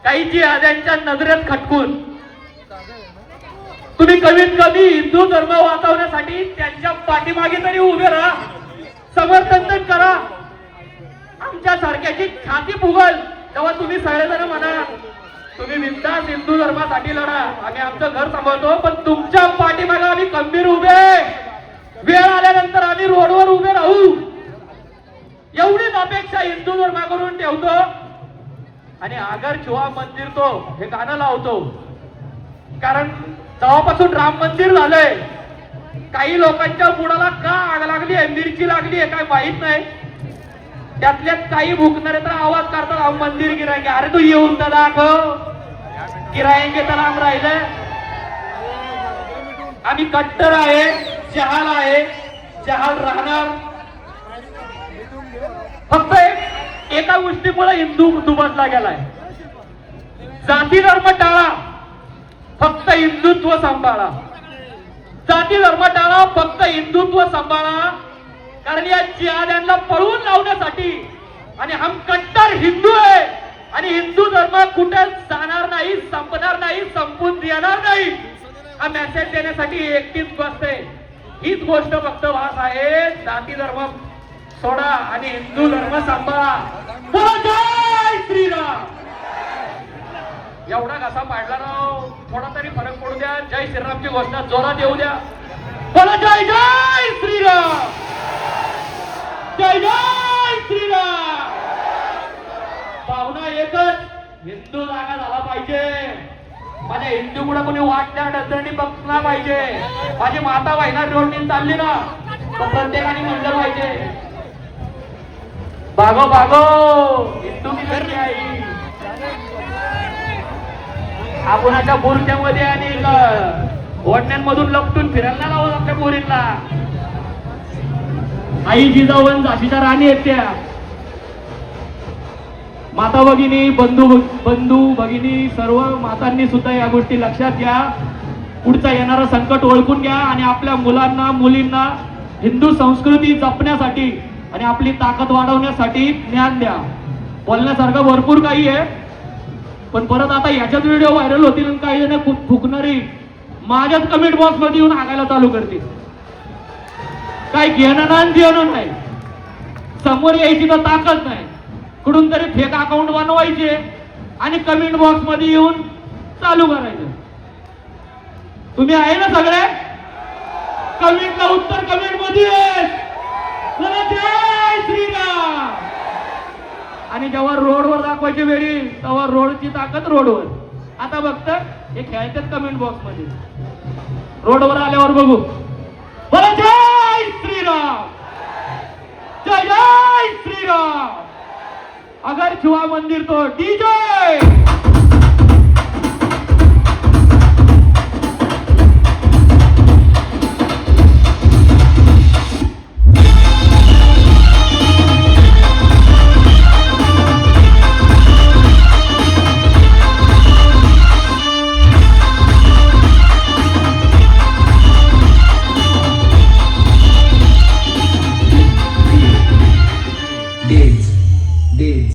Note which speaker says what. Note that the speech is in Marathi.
Speaker 1: काही जिहाद्यांच्या नजरेत खटकून तुम्ही कमीत कमी हिंदू धर्म वाचवण्यासाठी त्यांच्या पाठीमागे तरी उभे राहा, समर्थन तर करा. आमच्या सारख्याची छाती फुगल तेव्हा तुम्ही सगळेजण म्हणा तुम्ही बिनधास्त हिंदू धर्मासाठी लढा, आम्ही आमचं घर सांभाळतो, पण तुमच्या पाठीमागे आम्ही खंबीर उभे, वेळ आल्यानंतर आम्ही रोडवर उभे राहू, एवढीच अपेक्षा हिंदू धर्माकडून ठेवतो. आणि आगर छुआ मंदिर तो हे गाणं लावतो, कारण तेव्हापासून राम मंदिर झालंय. काही लोकांच्या बुडाला का आग लागली आहे, मिरची लागली आहे काय माहित नाही. त्यातल्यात काही भुकणारे तर आवाज करतात राम मंदिर गिरायचे. अरे तू येऊन तर दाखव, गिरायचे तर राम राहिलं. आम्ही कट्टर आहे, जहाल आहे, जहाल राहणार. फक्त एका गोष्टीमुळे हिंदू दुबजला गेलाय, जाती धर्म टाळा, फक्त हिंदुत्व सांभाळा. जाती धर्म टाळा, फक्त हिंदुत्व सांभाळा. कारण या जिहाद्यांना पळवून लावण्यासाठी, आणि हम कट्टर हिंदू आहे आणि हिंदू धर्म कुठे जाणार नाही, संपणार नाही, संपून देणार नाही, हा मेसेज देण्यासाठी एकटीच गोष्ट आहे. हीच गोष्ट फक्त वास आहे, जाती धर्म सोडा आणि हिंदू धर्म सांभाळा. बोला जय श्रीराम. एवढा कसा पाडला राव, थोडा तरी फरक पडू द्या. जय श्रीरामची घोषणा जोरात येऊ द्या. बोला जय जय श्रीराम, जय जय श्रीराम. भावना एकच, हिंदू जागा झाला पाहिजे. माझ्या हिंदू कुठे कोणी वाटल्या डचणी बघला पाहिजे. माझी माता वाहिना रोडनी चालली ना, तर प्रत्येकाने म्हणलं पाहिजे भागो भागो हिंदू की करणे आई. आपणाच्या बोरच्यामध्ये आणि ओढण्यांमधून लपटून फिरायला लावत आपल्या पोरींना. आई जिजाऊ झाशीच्या राणी आहेत त्या. माता भगिनी, बंधू भगिनी, सर्व मातांनी सुद्धा या गोष्टी लक्षात घ्या. पुढचा येणारा संकट ओळखून घ्या आणि आपल्या मुलांना मुलींना हिंदू संस्कृती जपण्यासाठी आणि आपली ताकद वाढवण्यासाठी ज्ञान द्या. बोलण्यासारखं भरपूर काही आहे, पण परत आता याच्यात व्हिडिओ व्हायरल होतील आणि काही जण फुकणारी माझ्याच कमेंट बॉक्स मध्ये येऊन हागायला चालू करतील. काय घेणं ना देणं नाही, समोर यायची तर ताकद नाही, कुठून तरी फेक अकाउंट बनवायचे आणि कमेंट बॉक्स मध्ये येऊन चालू करायचं. तुम्ही आहे ना सगळे, कमेंटला उत्तर कमेंट मध्ये. जय श्रीराम. आणि जेव्हा रोडवर दाखवायची वेळी तेव्हा रोडची ताकद रोडवर. आता बघत हे खेळतात कमेंट बॉक्स मध्ये, रोडवर आल्यावर बघू. बोला जय श्रीराम, जय जय श्रीराम. अगर छुआ मंदिर तो डीजे.